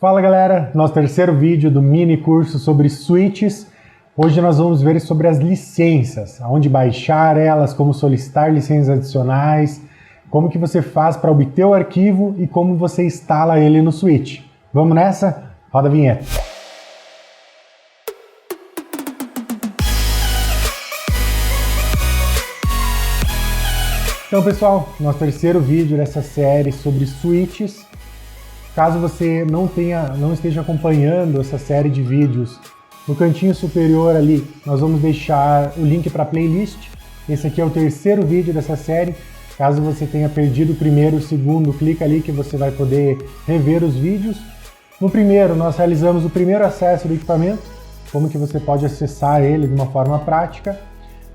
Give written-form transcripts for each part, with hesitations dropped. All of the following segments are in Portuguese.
Fala galera, nosso terceiro vídeo do mini curso sobre switches. Hoje nós vamos ver sobre as licenças, aonde baixar elas, como solicitar licenças adicionais, como que você faz para obter o arquivo e como você instala ele no switch. Vamos nessa? Roda a vinheta. Então pessoal, nosso terceiro vídeo dessa série sobre switches. Caso você não esteja acompanhando essa série de vídeos, no cantinho superior ali nós vamos deixar o link para a playlist. Esse aqui é o terceiro vídeo dessa série. Caso você tenha perdido o primeiro, o segundo, clica ali que você vai poder rever os vídeos. No primeiro nós realizamos o primeiro acesso do equipamento, como que você pode acessar ele de uma forma prática.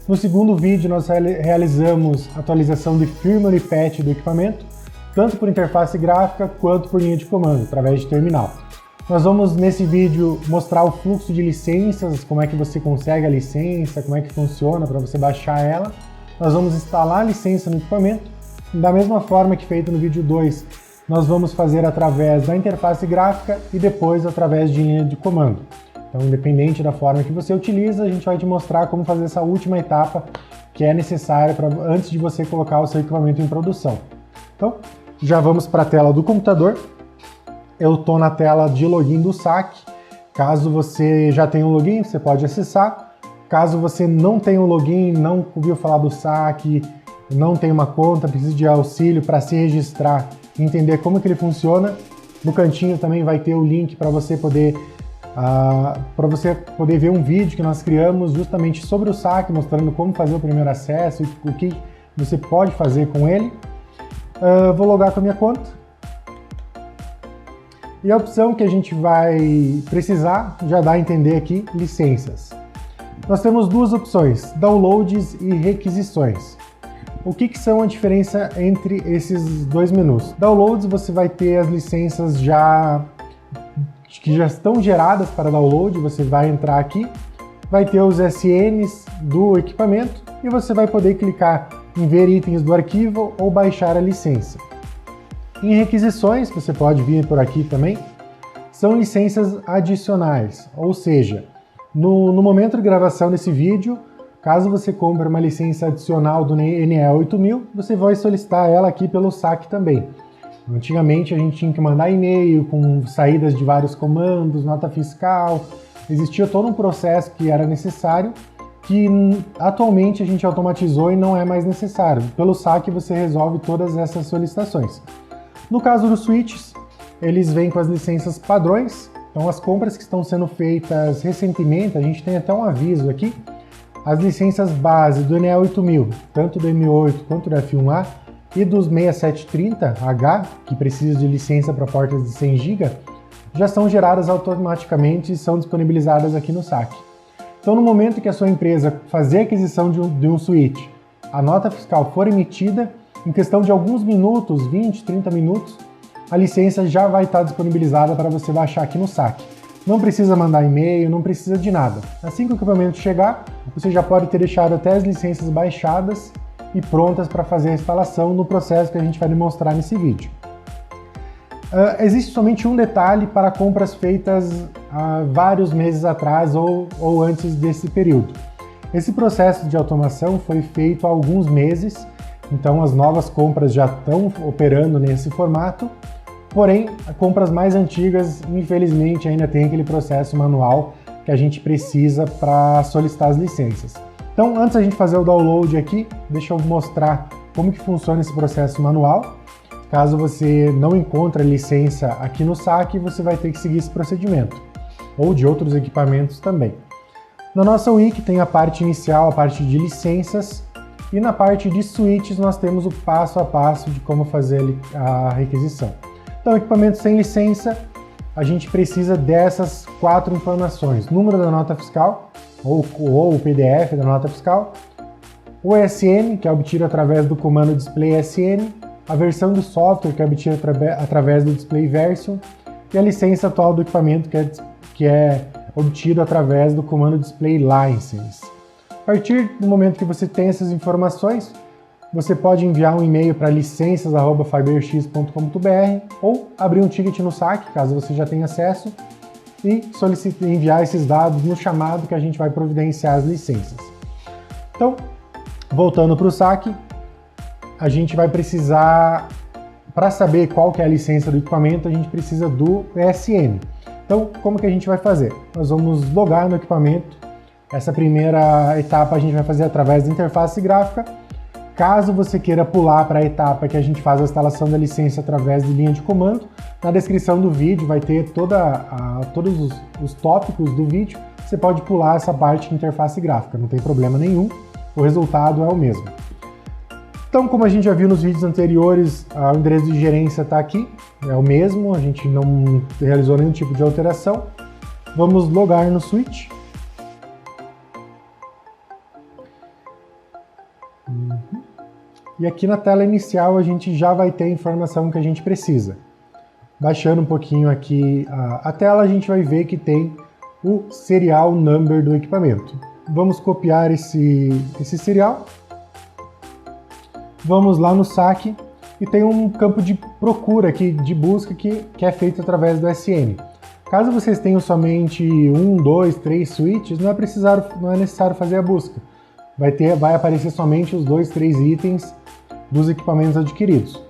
No segundo vídeo nós realizamos atualização de firmware e patch do equipamento, tanto por interface gráfica quanto por linha de comando, através de terminal. Nós vamos nesse vídeo mostrar o fluxo de licenças, como é que você consegue a licença, como é que funciona para você baixar ela. Nós vamos instalar a licença no equipamento, da mesma forma que feito no vídeo 2, nós vamos fazer através da interface gráfica e depois através de linha de comando. Então, independente da forma que você utiliza, a gente vai te mostrar como fazer essa última etapa que é necessária antes de você colocar o seu equipamento em produção. Então, já vamos para a tela do computador. Eu estou na tela de login do SAC. Caso você já tenha um login, você pode acessar. Caso você não tenha um login, não ouviu falar do SAC, não tem uma conta, precisa de auxílio para se registrar e entender como que ele funciona, no cantinho também vai ter o link para você poder ver um vídeo que nós criamos justamente sobre o SAC, mostrando como fazer o primeiro acesso e o que você pode fazer com ele. Vou logar com a minha conta. E a opção que a gente vai precisar, já dá a entender aqui, licenças. Nós temos duas opções, downloads e requisições. O que são a diferença entre esses dois menus? Downloads, você vai ter as licenças que já estão geradas para download, você vai entrar aqui, vai ter os SNs do equipamento e você vai poder clicar em ver itens do arquivo ou baixar a licença. Em requisições, você pode vir por aqui também, são licenças adicionais, ou seja, no momento de gravação desse vídeo, caso você compre uma licença adicional do NE8000, você vai solicitar ela aqui pelo SAC também. Antigamente a gente tinha que mandar e-mail com saídas de vários comandos, nota fiscal, existia todo um processo que era necessário, que atualmente a gente automatizou e não é mais necessário. Pelo SAC você resolve todas essas solicitações. No caso dos switches, eles vêm com as licenças padrões, então as compras que estão sendo feitas recentemente, a gente tem até um aviso aqui, as licenças base do NE8000, tanto do M8 quanto do F1A, e dos 6730H, que precisa de licença para portas de 100 GB, já são geradas automaticamente e são disponibilizadas aqui no SAC. Então, no momento que a sua empresa fazer a aquisição de um switch, a nota fiscal for emitida, em questão de alguns minutos, 20, 30 minutos, a licença já vai estar disponibilizada para você baixar aqui no SAC. Não precisa mandar e-mail, não precisa de nada. Assim que o equipamento chegar, você já pode ter deixado até as licenças baixadas e prontas para fazer a instalação no processo que a gente vai demonstrar nesse vídeo. Existe somente um detalhe para compras feitas vários meses atrás ou antes desse período. Esse processo de automação foi feito há alguns meses, então as novas compras já estão operando nesse formato, porém, compras mais antigas, infelizmente, ainda tem aquele processo manual que a gente precisa para solicitar as licenças. Então, antes da gente fazer o download aqui, deixa eu mostrar como que funciona esse processo manual. Caso você não encontre a licença aqui no SAC, você vai ter que seguir esse procedimento, ou de outros equipamentos também. Na nossa wiki tem a parte inicial, a parte de licenças, e na parte de switches nós temos o passo a passo de como fazer a requisição. Então, equipamento sem licença, a gente precisa dessas 4 informações: número da nota fiscal, ou o PDF da nota fiscal, o ESN, que é obtido através do comando display SN, a versão do software, que é obtida através do display version, e a licença atual do equipamento, que é obtido através do comando display license. A partir do momento que você tem essas informações, você pode enviar um e-mail para licenças@fiberx.com.br ou abrir um ticket no saque, caso você já tenha acesso, e enviar esses dados no chamado que a gente vai providenciar as licenças. Então, voltando para o saque, a gente vai precisar, para saber qual que é a licença do equipamento, a gente precisa do ESN. Então, como que a gente vai fazer? Nós vamos logar no equipamento. Essa primeira etapa a gente vai fazer através da interface gráfica. Caso você queira pular para a etapa que a gente faz a instalação da licença através de linha de comando, na descrição do vídeo vai ter todos os tópicos do vídeo. Você pode pular essa parte de interface gráfica, não tem problema nenhum, o resultado é o mesmo. Então, como a gente já viu nos vídeos anteriores, o endereço de gerência está aqui, é o mesmo, a gente não realizou nenhum tipo de alteração. Vamos logar no switch. E aqui na tela inicial a gente já vai ter a informação que a gente precisa. Baixando um pouquinho aqui a tela, a gente vai ver que tem o serial number do equipamento. Vamos copiar esse serial. Vamos lá no saque e tem um campo de procura aqui, de busca, que é feito através do SN. Caso vocês tenham somente 1, 2, 3 switches, não é necessário fazer a busca. Vai aparecer somente os 2, 3 itens dos equipamentos adquiridos.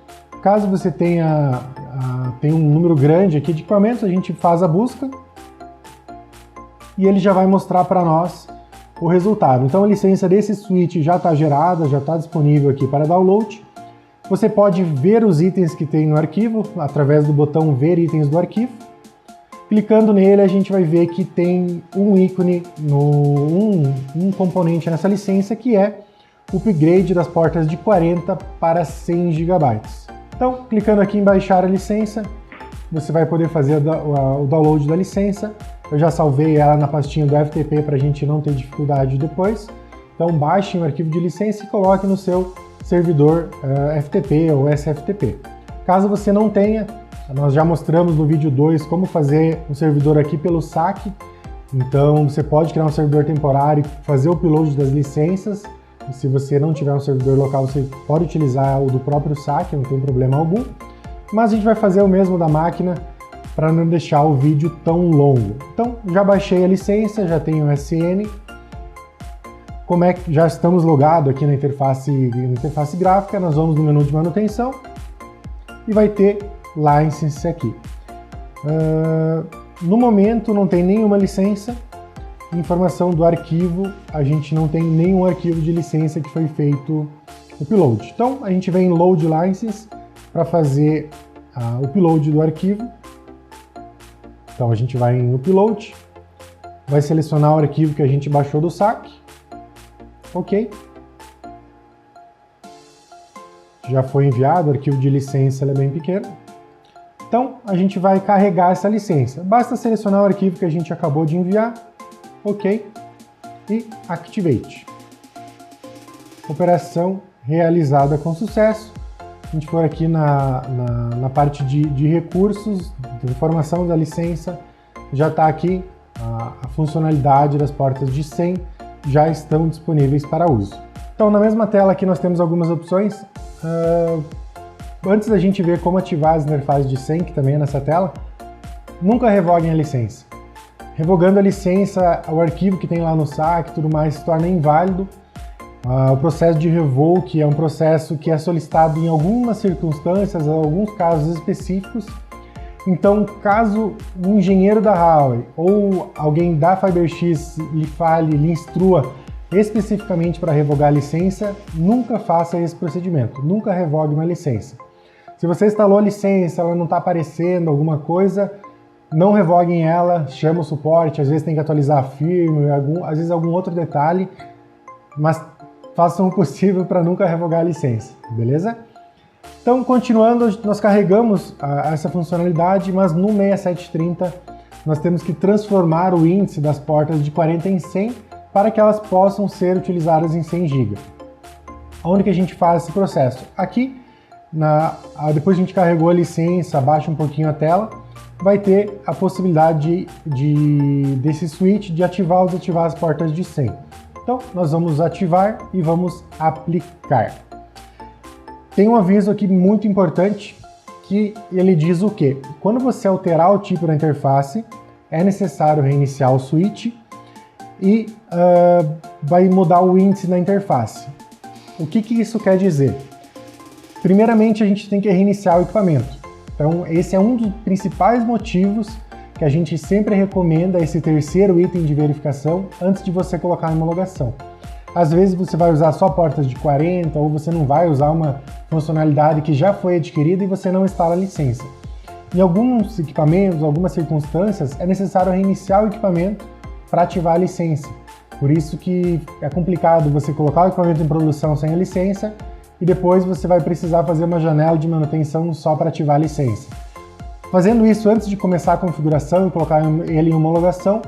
Caso você tenha um número grande aqui de equipamentos, a gente faz a busca e ele já vai mostrar para nós o resultado. Então a licença desse switch já está gerada, já está disponível aqui para download. Você pode ver os itens que tem no arquivo através do botão Ver itens do arquivo. Clicando nele, a gente vai ver que tem um ícone, um componente nessa licença, que é o upgrade das portas de 40 para 100 GB. Então, clicando aqui em baixar a licença, você vai poder fazer o download da licença. Eu já salvei ela na pastinha do FTP para a gente não ter dificuldade depois. Então, baixe o arquivo de licença e coloque no seu servidor FTP ou SFTP. Caso você não tenha, nós já mostramos no vídeo 2 como fazer um servidor aqui pelo saque. Então você pode criar um servidor temporário e fazer o upload das licenças. Se você não tiver um servidor local, você pode utilizar o do próprio saque, não tem problema algum. Mas a gente vai fazer o mesmo da máquina para não deixar o vídeo tão longo. Então já baixei a licença, já tenho o SN. Já estamos logados aqui na interface gráfica, nós vamos no menu de manutenção e vai ter license aqui. No momento não tem nenhuma licença. Informação do arquivo, a gente não tem nenhum arquivo de licença que foi feito o upload. Então a gente vem em Load License para fazer o upload do arquivo. Então a gente vai em Upload, vai selecionar o arquivo que a gente baixou do saque. Ok. Já foi enviado, o arquivo de licença é bem pequeno. Então, a gente vai carregar essa licença. Basta selecionar o arquivo que a gente acabou de enviar. Ok. E Activate. Operação realizada com sucesso. A gente for aqui na parte de recursos, de informação da licença, já está aqui a funcionalidade das portas de 100, já estão disponíveis para uso. Então, na mesma tela aqui nós temos algumas opções. Antes da gente ver como ativar as interfaces de 100, que também é nessa tela, nunca revoguem a licença. Revogando a licença, o arquivo que tem lá no saque e tudo mais se torna inválido. O processo de revoke é um processo que é solicitado em algumas circunstâncias, em alguns casos específicos. Então, caso um engenheiro da Huawei ou alguém da FiberX lhe fale, lhe instrua especificamente para revogar a licença, nunca faça esse procedimento, nunca revogue uma licença. Se você instalou a licença, ela não está aparecendo, alguma coisa, não revoguem ela, chama o suporte, às vezes tem que atualizar a firmware, às vezes algum outro detalhe, mas façam o possível para nunca revogar a licença, beleza? Então, continuando, nós carregamos essa funcionalidade, mas no 6730 nós temos que transformar o índice das portas de 40 em 100 para que elas possam ser utilizadas em 100 GB. Onde que a gente faz esse processo? Aqui, depois que a gente carregou a licença, abaixa um pouquinho a tela, vai ter a possibilidade desse switch de ativar ou desativar as portas de 100. Então, nós vamos ativar e vamos aplicar. Tem um aviso aqui muito importante, que ele diz o quê? Quando você alterar o tipo da interface, é necessário reiniciar o switch e vai mudar o índice na interface. O que isso quer dizer? Primeiramente, a gente tem que reiniciar o equipamento. Então, esse é um dos principais motivos que a gente sempre recomenda esse terceiro item de verificação antes de você colocar a homologação. Às vezes você vai usar só portas de 40 ou você não vai usar uma funcionalidade que já foi adquirida e você não instala a licença. Em alguns equipamentos, algumas circunstâncias, é necessário reiniciar o equipamento para ativar a licença. Por isso que é complicado você colocar o equipamento em produção sem a licença e depois você vai precisar fazer uma janela de manutenção só para ativar a licença. Fazendo isso antes de começar a configuração e colocar ele em homologação,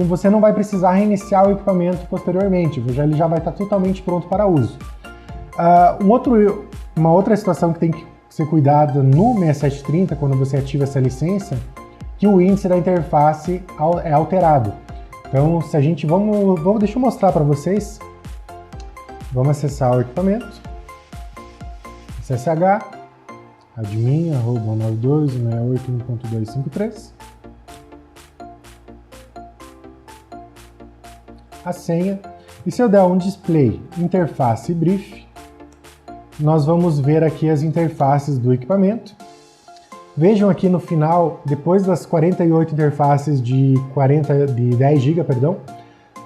você não vai precisar reiniciar o equipamento posteriormente, ele já vai estar totalmente pronto para uso. Uma outra situação que tem que ser cuidada no 6730, quando você ativa essa licença, que o índice da interface é alterado. Então, se a gente deixa eu mostrar para vocês. Vamos acessar o equipamento, SSH, admin, @192.168.1.253, a senha, e se eu der um display interface brief, nós vamos ver aqui as interfaces do equipamento. Vejam aqui no final, depois das 48 interfaces de 10 GB,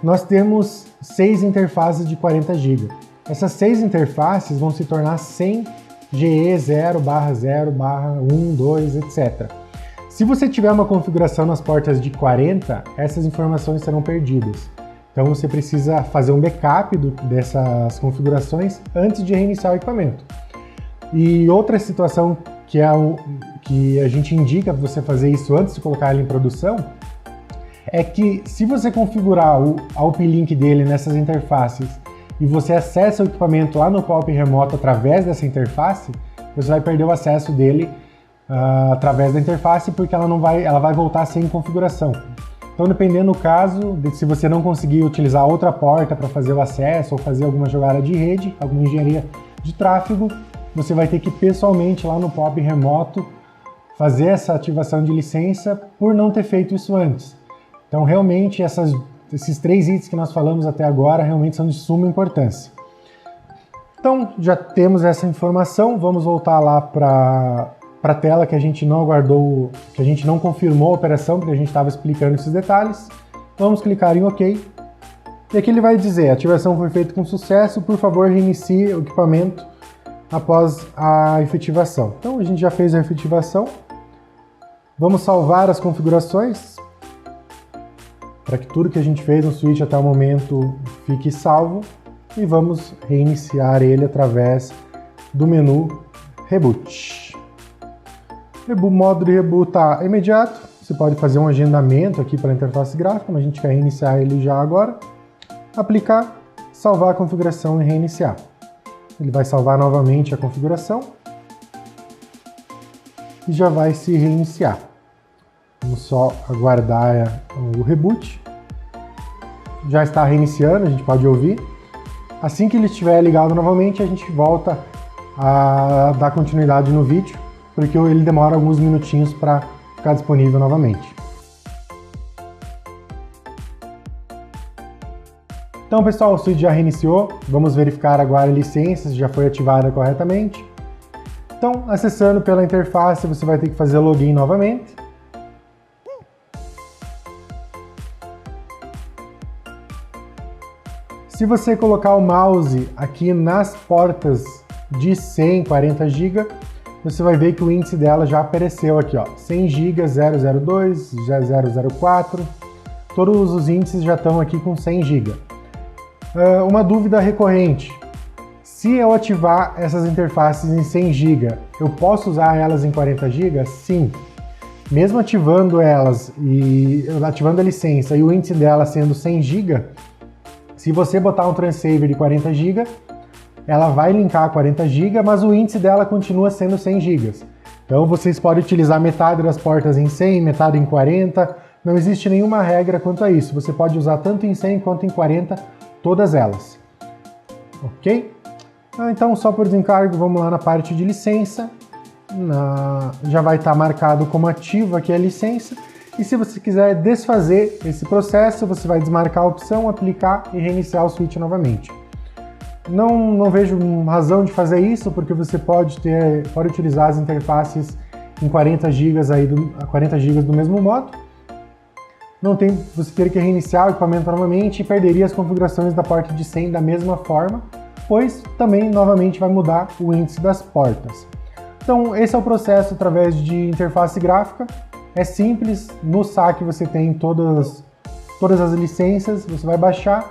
nós temos 6 interfaces de 40 GB. Essas 6 interfaces vão se tornar 100 GE 0/0/1, 2, etc. Se você tiver uma configuração nas portas de 40, essas informações serão perdidas. Então você precisa fazer um backup dessas configurações antes de reiniciar o equipamento. E outra situação que a gente indica para você fazer isso antes de colocar ele em produção é que se você configurar a uplink dele nessas interfaces e você acessa o equipamento lá no POP remoto através dessa interface, você vai perder o acesso dele através da interface porque ela vai voltar sem configuração. Então, dependendo do caso, se você não conseguir utilizar outra porta para fazer o acesso ou fazer alguma jogada de rede, alguma engenharia de tráfego, você vai ter que pessoalmente lá no POP remoto fazer essa ativação de licença por não ter feito isso antes. Então, realmente, esses 3 itens que nós falamos até agora realmente são de suma importância. Então, já temos essa informação, vamos voltar lá para a tela que a gente não aguardou, que a gente não confirmou a operação, porque a gente estava explicando esses detalhes. Vamos clicar em OK. E aqui ele vai dizer, a ativação foi feita com sucesso, por favor reinicie o equipamento após a efetivação. Então, a gente já fez a efetivação. Vamos salvar as configurações, para que tudo que a gente fez no switch até o momento fique salvo, e vamos reiniciar ele através do menu Reboot. O modo de reboot está imediato, você pode fazer um agendamento aqui para a interface gráfica, mas a gente quer reiniciar ele já agora. Aplicar, salvar a configuração e reiniciar. Ele vai salvar novamente a configuração e já vai se reiniciar. Vamos só aguardar o reboot. Já está reiniciando, a gente pode ouvir. Assim que ele estiver ligado novamente, a gente volta a dar continuidade no vídeo, porque ele demora alguns minutinhos para ficar disponível novamente. Então, pessoal, o switch já reiniciou. Vamos verificar agora a licença se já foi ativada corretamente. Então, acessando pela interface, você vai ter que fazer login novamente. Se você colocar o mouse aqui nas portas de 100, 40 GB, você vai ver que o índice dela já apareceu aqui, ó, 100 GB 002, 004, todos os índices já estão aqui com 100 GB. Uma dúvida recorrente, se eu ativar essas interfaces em 100 GB, eu posso usar elas em 40 GB? Sim. Mesmo ativando elas e ativando a licença e o índice dela sendo 100 GB, se você botar um transceiver de 40 GB, ela vai linkar 40 GB, mas o índice dela continua sendo 100 GB. Então vocês podem utilizar metade das portas em 100, metade em 40, não existe nenhuma regra quanto a isso. Você pode usar tanto em 100 quanto em 40, todas elas. Ok? Então, só por desencargo, vamos lá na parte de licença. Já vai estar marcado como ativo aqui a licença. E se você quiser desfazer esse processo, você vai desmarcar a opção, aplicar e reiniciar o switch novamente. Não vejo razão de fazer isso, porque você pode utilizar as interfaces em 40 GB do mesmo modo. Você teria que reiniciar o equipamento novamente e perderia as configurações da porta de 100 da mesma forma, pois também novamente vai mudar o índice das portas. Então esse é o processo através de interface gráfica. É simples, no SAC você tem todas as licenças, você vai baixar,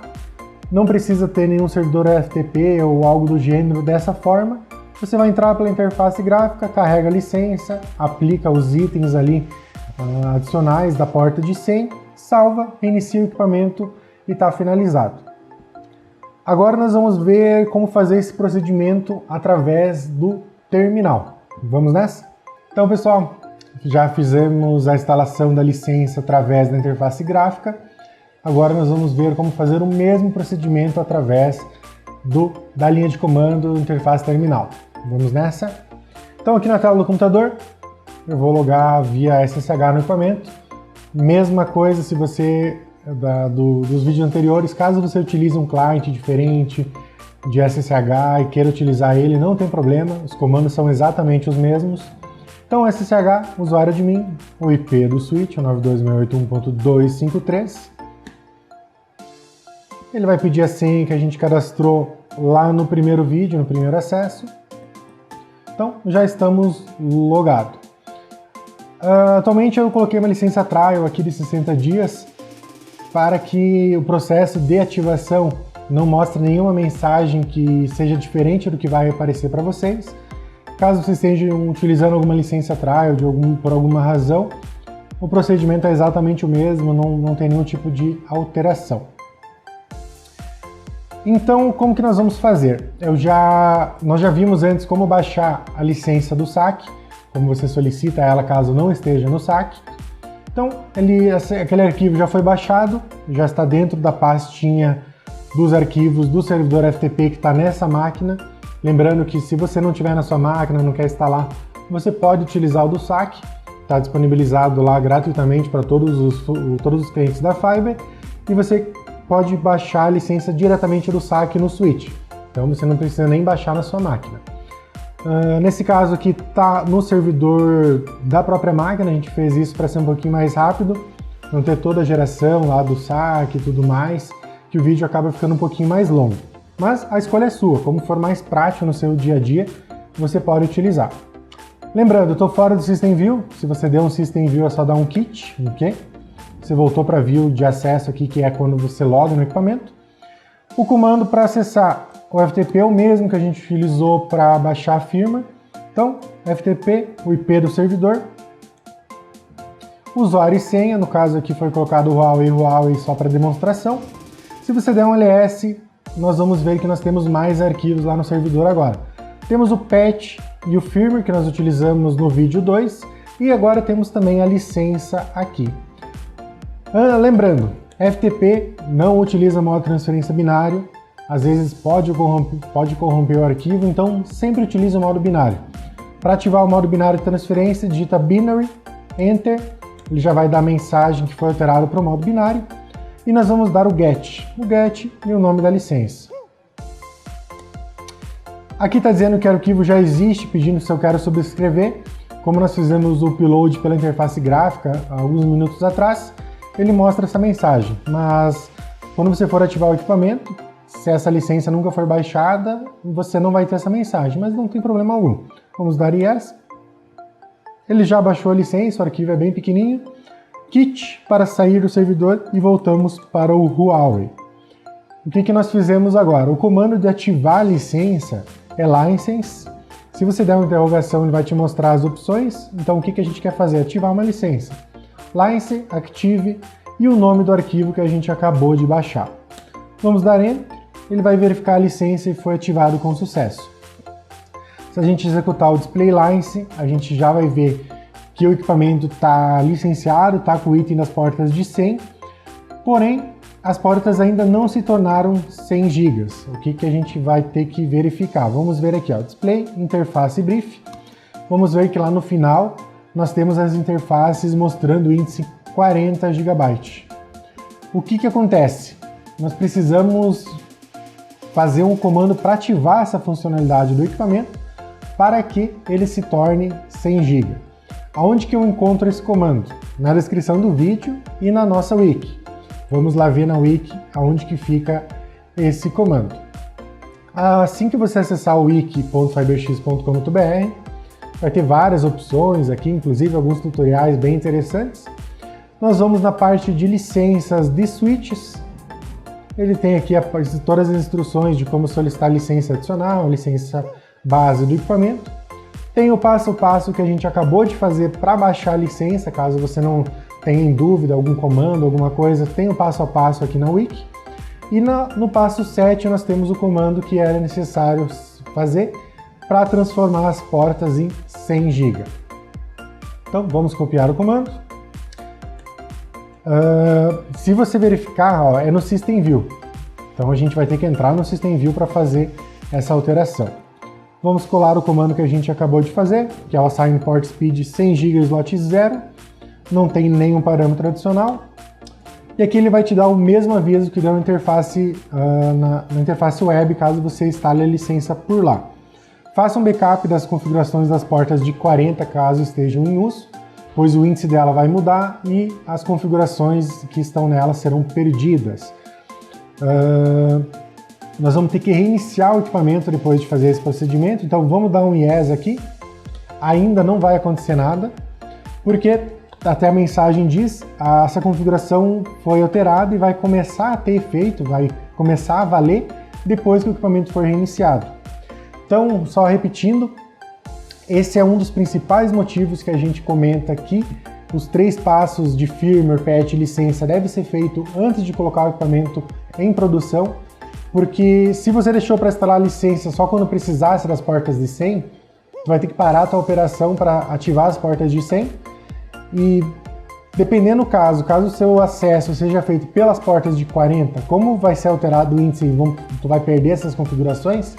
não precisa ter nenhum servidor FTP ou algo do gênero dessa forma. Você vai entrar pela interface gráfica, carrega a licença, aplica os itens ali adicionais da porta de 100, salva, reinicia o equipamento e está finalizado. Agora nós vamos ver como fazer esse procedimento através do terminal. Vamos nessa? Então, pessoal, já fizemos a instalação da licença através da interface gráfica. Agora nós vamos ver como fazer o mesmo procedimento através da linha de comando interface terminal. Vamos nessa? Então, aqui na tela do computador, eu vou logar via SSH no equipamento. Mesma coisa se você, dos vídeos anteriores, caso você utilize um client diferente de SSH e queira utilizar ele, não tem problema, os comandos são exatamente os mesmos. Então, SSH, usuário admin, o IP do switch, 92.168.253. Ele vai pedir a senha que a gente cadastrou lá no primeiro vídeo, no primeiro acesso. Então, já estamos logados. Atualmente eu coloquei uma licença trial aqui de 60 dias para que o processo de ativação não mostre nenhuma mensagem que seja diferente do que vai aparecer para vocês. Caso vocês estejam utilizando alguma licença trial por alguma razão, o procedimento é exatamente o mesmo, não tem nenhum tipo de alteração. Então, como que nós vamos fazer? Nós já vimos antes como baixar a licença do SAC, como você solicita ela caso não esteja no SAC. Então, aquele arquivo já foi baixado, já está dentro da pastinha dos arquivos do servidor FTP que está nessa máquina. Lembrando que se você não tiver na sua máquina, não quer instalar, você pode utilizar o do SAC, está disponibilizado lá gratuitamente para todos os clientes da Fiber, e você pode baixar a licença diretamente do SAC no switch. Então você não precisa nem baixar na sua máquina. Nesse caso aqui está no servidor da própria máquina, a gente fez isso para ser um pouquinho mais rápido, não ter toda a geração lá do SAC e tudo mais, que o vídeo acaba ficando um pouquinho mais longo. Mas a escolha é sua, como for mais prático no seu dia a dia, você pode utilizar. Lembrando, eu estou fora do System View, se você der um System View é só dar um kit, ok? Você voltou para a view de acesso aqui, que é quando você loga no equipamento. O comando para acessar o FTP é o mesmo que a gente utilizou para baixar a firma. Então, FTP, o IP do servidor. Usuário e senha, no caso aqui foi colocado o Huawei só para demonstração. Se você der um ls, nós vamos ver que nós temos mais arquivos lá no servidor agora. Temos o patch e o firmware que nós utilizamos no vídeo 2 e agora temos também a licença aqui. Lembrando, FTP não utiliza modo transferência binário, às vezes pode corromper o arquivo, então sempre utilize o modo binário. Para ativar o modo binário de transferência, digita binary, enter, ele já vai dar a mensagem que foi alterado para o modo binário, e nós vamos dar o get e o nome da licença. Aqui está dizendo que o arquivo já existe, pedindo se eu quero subscrever. Como nós fizemos o upload pela interface gráfica alguns minutos atrás, ele mostra essa mensagem. Mas quando você for ativar o equipamento, se essa licença nunca for baixada, você não vai ter essa mensagem, mas não tem problema algum. Vamos dar yes. Ele já baixou a licença, o arquivo é bem pequenininho. Kit para sair do servidor e voltamos para o Huawei. O que nós fizemos agora? O comando de ativar a licença é license. Se você der uma interrogação, ele vai te mostrar as opções. Então o que a gente quer fazer? Ativar uma licença. License, active e o nome do arquivo que a gente acabou de baixar. Vamos dar Enter, ele vai verificar a licença e foi ativado com sucesso. Se a gente executar o Display License, a gente já vai ver que o equipamento está licenciado, está com o item das portas de 100, porém as portas ainda não se tornaram 100 GB. O que a gente vai ter que verificar? Vamos ver aqui, ó, Display, Interface Brief. Vamos ver que lá no final nós temos as interfaces mostrando o índice 40 GB. O que acontece? Nós precisamos fazer um comando para ativar essa funcionalidade do equipamento para que ele se torne 100 GB. Aonde que eu encontro esse comando? Na descrição do vídeo e na nossa wiki. Vamos lá ver na wiki aonde que fica esse comando. Assim que você acessar o wiki.fiberx.com.br, vai ter várias opções aqui, inclusive alguns tutoriais bem interessantes. Nós vamos na parte de licenças de switches. Ele tem aqui todas as instruções de como solicitar licença adicional, licença base do equipamento. Tem o passo a passo que a gente acabou de fazer para baixar a licença, caso você não tenha em dúvida algum comando, alguma coisa, tem o passo a passo aqui na wiki. E no passo 7 nós temos o comando que era necessário fazer para transformar as portas em 100 GB. Então vamos copiar o comando. Se você verificar, ó, é no System View. Então a gente vai ter que entrar no System View para fazer essa alteração. Vamos colar o comando que a gente acabou de fazer, que é o Assign Port Speed 100 GB slot 0. Não tem nenhum parâmetro adicional. E aqui ele vai te dar o mesmo aviso que deu na interface, na interface web, caso você instale a licença por lá. Faça um backup das configurações das portas de 40 caso estejam em uso, pois o índice dela vai mudar e as configurações que estão nela serão perdidas. Nós vamos ter que reiniciar o equipamento depois de fazer esse procedimento, então vamos dar um yes aqui. Ainda não vai acontecer nada, porque até a mensagem diz, essa configuração foi alterada e vai começar a ter efeito, vai começar a valer depois que o equipamento for reiniciado. Então, só repetindo, esse é um dos principais motivos que a gente comenta aqui. Os 3 passos de firmware, patch e licença devem ser feitos antes de colocar o equipamento em produção, porque se você deixou para instalar a licença só quando precisasse das portas de 100, você vai ter que parar a tua operação para ativar as portas de 100, e dependendo do caso o seu acesso seja feito pelas portas de 40, como vai ser alterado o índice e tu vai perder essas configurações,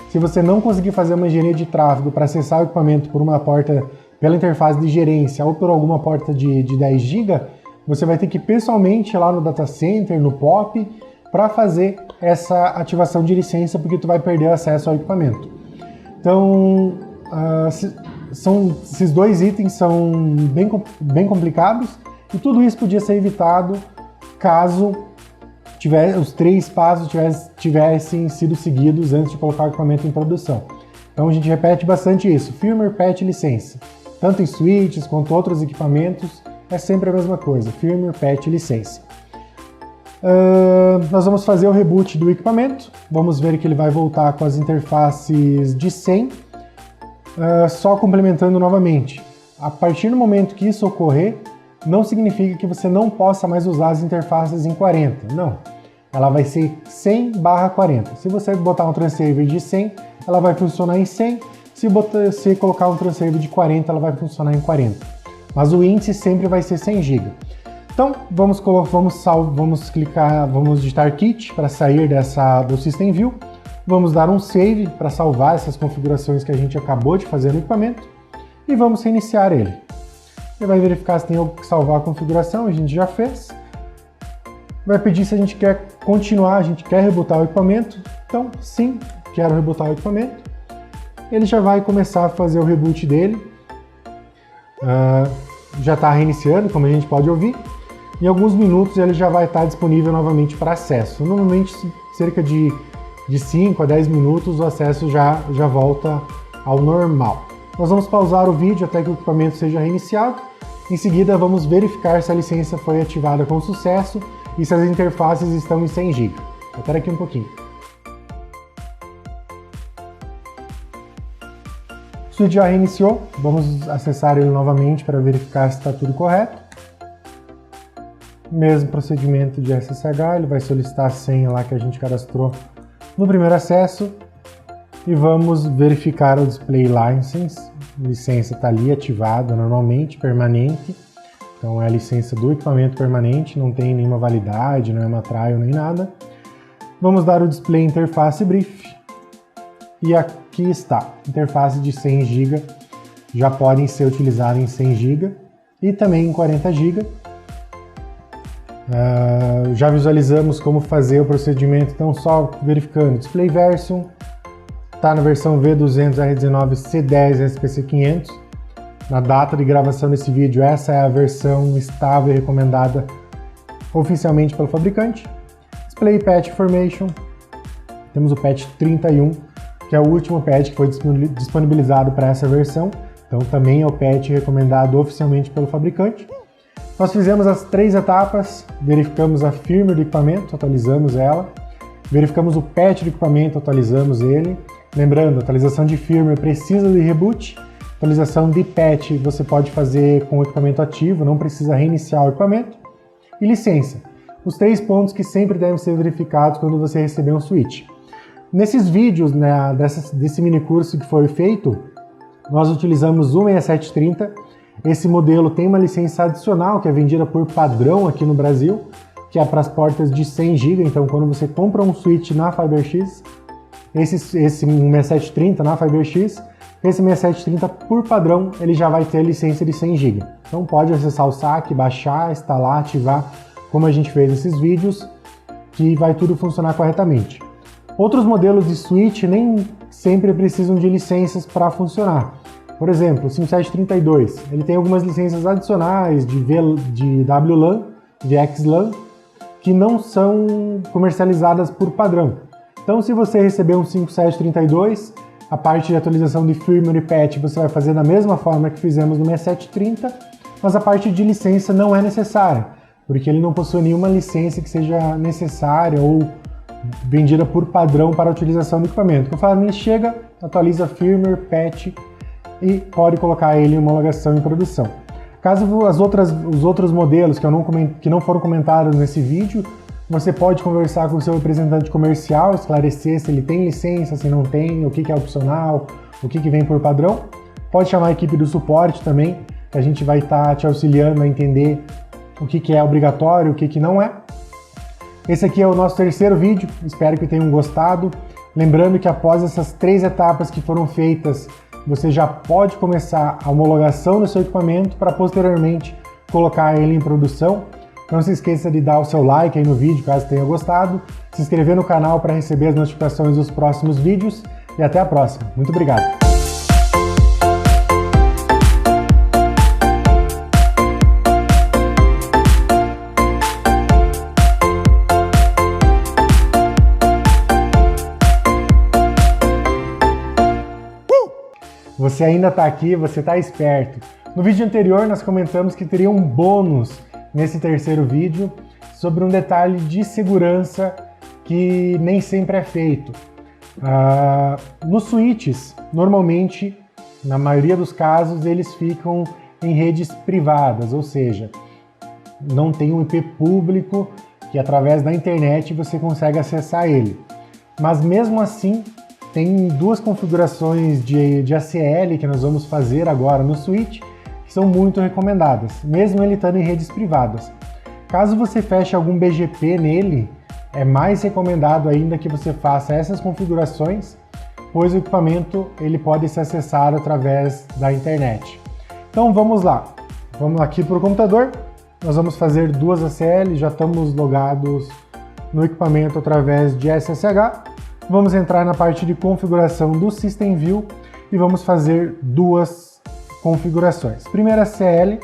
se você não conseguir fazer uma engenharia de tráfego para acessar o equipamento por uma porta pela interface de gerência ou por alguma porta de 10 GB, você vai ter que ir pessoalmente lá no data center, no POP, para fazer essa ativação de licença, porque tu vai perder acesso ao equipamento. Então, esses 2 itens são bem complicados e tudo isso podia ser evitado caso os 3 passos tivessem sido seguidos antes de colocar o equipamento em produção. Então a gente repete bastante isso, firmware, patch e licença. Tanto em switches quanto outros equipamentos, é sempre a mesma coisa, firmware, patch e licença. Nós vamos fazer o reboot do equipamento, vamos ver que ele vai voltar com as interfaces de 100, só complementando novamente. A partir do momento que isso ocorrer, não significa que você não possa mais usar as interfaces em 40, não. Ela vai ser 100/40. Se você botar um transceiver de 100, ela vai funcionar em 100. Se você colocar um transceiver de 40, ela vai funcionar em 40. Mas o índice sempre vai ser 100 GB. Então, vamos digitar Kit para sair do System View. Vamos dar um save para salvar essas configurações que a gente acabou de fazer no equipamento. E vamos reiniciar ele. Ele vai verificar se tem algo que salvar a configuração, a gente já fez. Vai pedir se a gente quer continuar, a gente quer rebootar o equipamento. Então, sim, quero rebootar o equipamento. Ele já vai começar a fazer o reboot dele. Já está reiniciando, como a gente pode ouvir. Em alguns minutos ele já vai estar disponível novamente para acesso. Normalmente, cerca de 5 a 10 minutos, o acesso já volta ao normal. Nós vamos pausar o vídeo até que o equipamento seja reiniciado. Em seguida, vamos verificar se a licença foi ativada com sucesso e se as interfaces estão em 100 GB. Espera aqui um pouquinho. O switch já reiniciou, vamos acessar ele novamente para verificar se está tudo correto. Mesmo procedimento de SSH, ele vai solicitar a senha lá que a gente cadastrou no primeiro acesso e vamos verificar o Display License. A licença está ali ativada normalmente, permanente. Então é a licença do equipamento permanente, não tem nenhuma validade, não é uma trial nem nada. Vamos dar o display interface brief. E aqui está, interface de 100 GB, já podem ser utilizadas em 100 GB e também em 40 GB. Já visualizamos como fazer o procedimento, então só verificando display version, está na versão V200R19C10 SPC500. Na data de gravação desse vídeo, essa é a versão estável e recomendada oficialmente pelo fabricante. Display Patch Information, temos o patch 31, que é o último patch que foi disponibilizado para essa versão, então também é o patch recomendado oficialmente pelo fabricante. Nós fizemos as 3 etapas, verificamos a firmware do equipamento, atualizamos ela, verificamos o patch do equipamento, atualizamos ele. Lembrando, atualização de firmware precisa de reboot, atualização de patch você pode fazer com o equipamento ativo, não precisa reiniciar o equipamento. E licença, os 3 pontos que sempre devem ser verificados quando você receber um switch. Nesses vídeos, né, desse mini curso que foi feito, nós utilizamos o 6730. Esse modelo tem uma licença adicional que é vendida por padrão aqui no Brasil, que é para as portas de 100 GB. Então, quando você compra um switch na FiberX, esse 6730 na FiberX, esse 6730 por padrão, ele já vai ter a licença de 100 GB. Então pode acessar o SAC, baixar, instalar, ativar, como a gente fez nesses vídeos, que vai tudo funcionar corretamente. Outros modelos de switch nem sempre precisam de licenças para funcionar. Por exemplo, o 5732, ele tem algumas licenças adicionais de WLAN, de XLAN, que não são comercializadas por padrão. Então, se você receber um 5732, a parte de atualização de firmware e patch você vai fazer da mesma forma que fizemos no 6730, mas a parte de licença não é necessária, porque ele não possui nenhuma licença que seja necessária ou vendida por padrão para a utilização do equipamento. Conforme ele chega, atualiza firmware, patch e pode colocar ele em homologação em produção. Caso os outros modelos que não foram comentados nesse vídeo, você pode conversar com o seu representante comercial, esclarecer se ele tem licença, se não tem, o que é opcional, o que vem por padrão. Pode chamar a equipe do suporte também, que a gente vai estar te auxiliando a entender o que é obrigatório, o que não é. Esse aqui é o nosso terceiro vídeo, espero que tenham gostado. Lembrando que após essas 3 etapas que foram feitas, você já pode começar a homologação do seu equipamento para posteriormente colocar ele em produção. Não se esqueça de dar o seu like aí no vídeo, caso tenha gostado, se inscrever no canal para receber as notificações dos próximos vídeos e até a próxima. Muito obrigado! Você ainda está aqui, você está esperto. No vídeo anterior nós comentamos que teria um bônus nesse terceiro vídeo sobre um detalhe de segurança que nem sempre é feito. Nos switches, normalmente, na maioria dos casos, eles ficam em redes privadas, ou seja, não tem um IP público que através da internet você consegue acessar ele. Mas mesmo assim, tem 2 configurações de ACL que nós vamos fazer agora no switch, que são muito recomendadas, mesmo ele estando em redes privadas. Caso você feche algum BGP nele, é mais recomendado ainda que você faça essas configurações, pois o equipamento ele pode ser acessado através da internet. Então vamos lá, vamos aqui para o computador, nós vamos fazer 2 ACL, já estamos logados no equipamento através de SSH. Vamos entrar na parte de configuração do System View e vamos fazer 2 configurações. Primeira CL,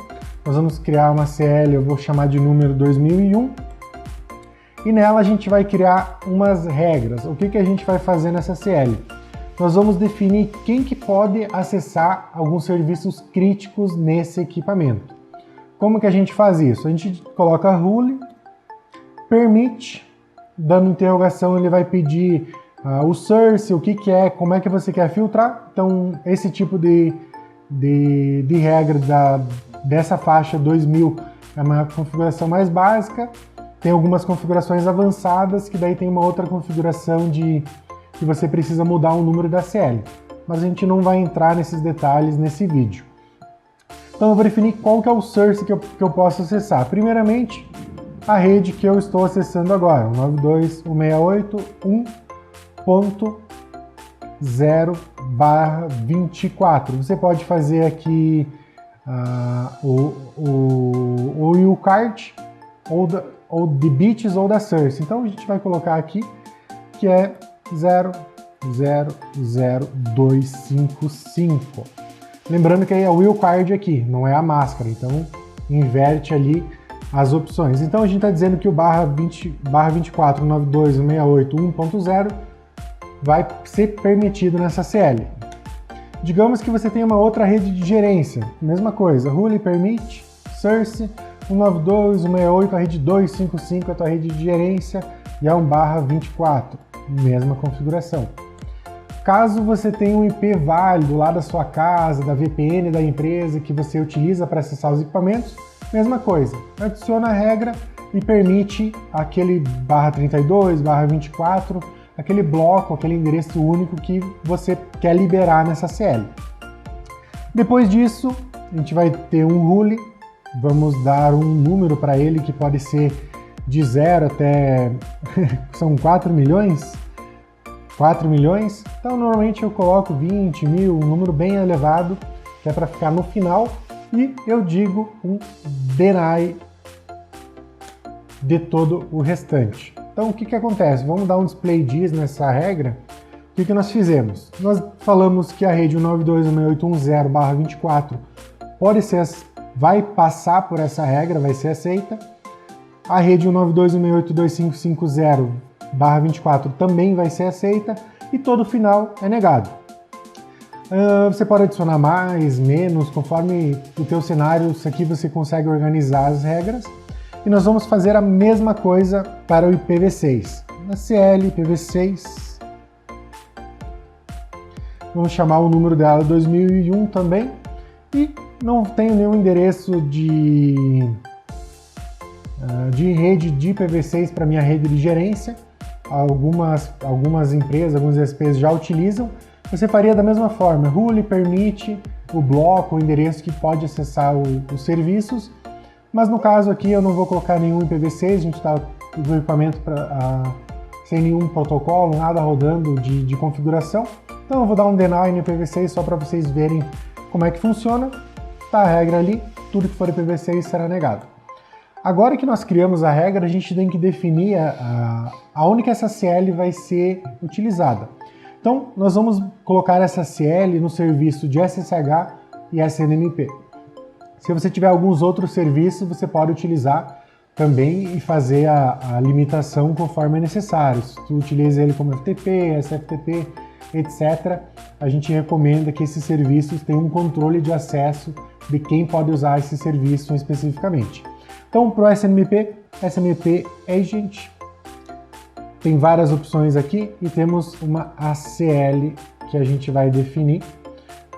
nós vamos criar uma CL, eu vou chamar de número 2001, e nela a gente vai criar umas regras. O que a gente vai fazer nessa CL? Nós vamos definir quem que pode acessar alguns serviços críticos nesse equipamento. Como que a gente faz isso? A gente coloca rule, permit, dando interrogação ele vai pedir o source, o que é, como é que você quer filtrar. Então esse tipo de regra dessa faixa 2000 é uma configuração mais básica. Tem algumas configurações avançadas que daí tem uma outra configuração que você precisa mudar o número da CL, mas a gente não vai entrar nesses detalhes nesse vídeo. Então eu vou definir qual que é o source que eu posso acessar. Primeiramente, a rede que eu estou acessando agora, 192.168.1.0/24. Você pode fazer aqui o uCard ou de bits ou da source. Então a gente vai colocar aqui que é 0.0.0.255. Lembrando que é o uCard aqui, não é a máscara, então inverte ali as opções. Então a gente está dizendo que o /2492.168.1.0 vai ser permitido nessa CL. Digamos que você tem uma outra rede de gerência, mesma coisa, rule permite, source, 192.168, a rede 255 é a tua rede de gerência e é um /24, mesma configuração. Caso você tenha um IP válido lá da sua casa, da VPN da empresa que você utiliza para acessar os equipamentos, mesma coisa, adiciona a regra e permite aquele /32, /24, aquele bloco, aquele endereço único que você quer liberar nessa CL. Depois disso, a gente vai ter um rule, vamos dar um número para ele que pode ser de 0 até são 4 milhões. 4 milhões, então normalmente eu coloco 20 mil, um número bem elevado, que é para ficar no final, e eu digo um deny de todo o restante. Então o que acontece? Vamos dar um display diz nessa regra. O que nós fizemos? Nós falamos que a rede 192.168.1.0/24 vai passar por essa regra, vai ser aceita. A rede 192.168.255.0/24 também vai ser aceita e todo final é negado. Você pode adicionar mais, menos, conforme o teu cenário, isso aqui você consegue organizar as regras. E nós vamos fazer a mesma coisa para o IPv6. Na CL IPv6, vamos chamar o número dela 2001 também, e não tenho nenhum endereço de rede de IPv6 para minha rede de gerência. Algumas empresas, alguns ISPs já utilizam. Você faria da mesma forma, rule permite o bloco, o endereço que pode acessar os serviços, mas no caso aqui eu não vou colocar nenhum IPv6, a gente está com o equipamento sem nenhum protocolo, nada rodando de configuração, então eu vou dar um deny no IPv6 só para vocês verem como é que funciona. Tá a regra ali, tudo que for IPv6 será negado. Agora que nós criamos a regra, a gente tem que definir aonde que essa CL vai ser utilizada. Então, nós vamos colocar essa CL no serviço de SSH e SNMP. Se você tiver alguns outros serviços, você pode utilizar também e fazer a limitação conforme é necessário. Se tu utiliza ele como FTP, SFTP, etc., a gente recomenda que esses serviços tenham um controle de acesso de quem pode usar esse serviço especificamente. Então, para o SNMP, SNMP Agent, tem várias opções aqui e temos uma ACL que a gente vai definir.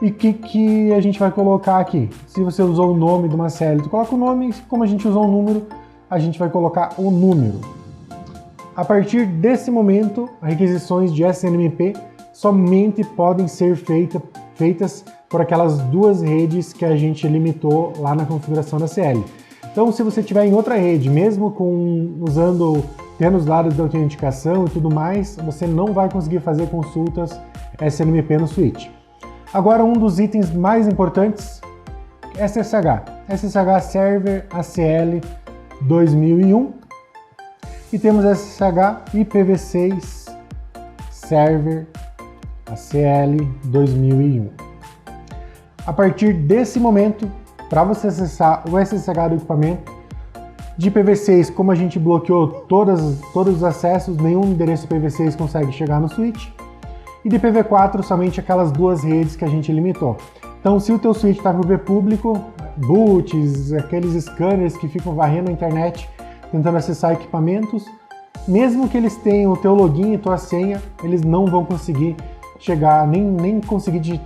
E o que a gente vai colocar aqui? Se você usou o nome de uma CL, tu coloca o nome, como a gente usou o número, a gente vai colocar o número. A partir desse momento, as requisições de SNMP somente podem ser feitas por aquelas duas redes que a gente limitou lá na configuração da CL. Então, se você estiver em outra rede, mesmo tendo os dados de autenticação e tudo mais, você não vai conseguir fazer consultas SNMP no switch. Agora, um dos itens mais importantes, SSH. SSH Server ACL 2001. E temos SSH IPv6 Server ACL 2001. A partir desse momento, para você acessar o SSH do equipamento, de IPv6, como a gente bloqueou todos os acessos, nenhum endereço IPv6 consegue chegar no switch. E de IPv4, somente aquelas duas redes que a gente limitou. Então, se o teu switch está com IP público, boots, aqueles scanners que ficam varrendo a internet, tentando acessar equipamentos, mesmo que eles tenham o teu login e tua senha, eles não vão conseguir chegar, nem conseguir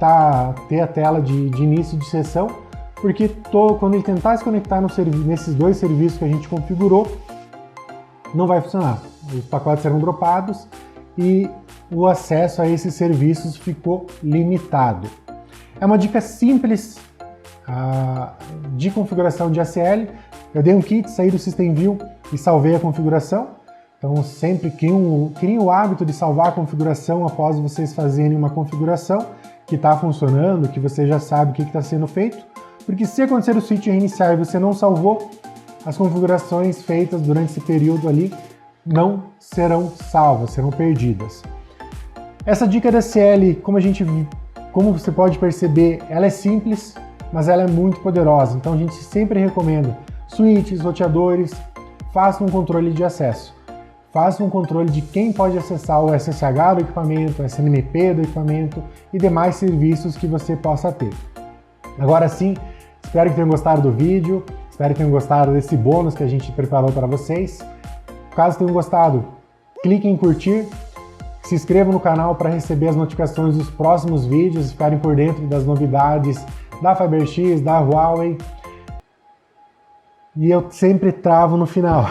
ter a tela de início de sessão, porque quando ele tentar se conectar nesses dois serviços que a gente configurou, não vai funcionar. Os pacotes serão dropados e o acesso a esses serviços ficou limitado. É uma dica simples, de configuração de ACL. Eu dei um kit, saí do SystemView e salvei a configuração. Então sempre criem o hábito de salvar a configuração após vocês fazerem uma configuração que está funcionando, que você já sabe o que está sendo feito, porque se acontecer o switch reiniciar e você não salvou, as configurações feitas durante esse período ali não serão salvas, serão perdidas. Essa dica da CL, como você pode perceber, ela é simples, mas ela é muito poderosa. Então a gente sempre recomenda switches, roteadores, faça um controle de acesso. Faça um controle de quem pode acessar o SSH do equipamento, o SNMP do equipamento e demais serviços que você possa ter. Agora sim, espero que tenham gostado do vídeo, espero que tenham gostado desse bônus que a gente preparou para vocês. Caso tenham gostado, clique em curtir, se inscrevam no canal para receber as notificações dos próximos vídeos, ficarem por dentro das novidades da FiberX, da Huawei. E eu sempre travo no final.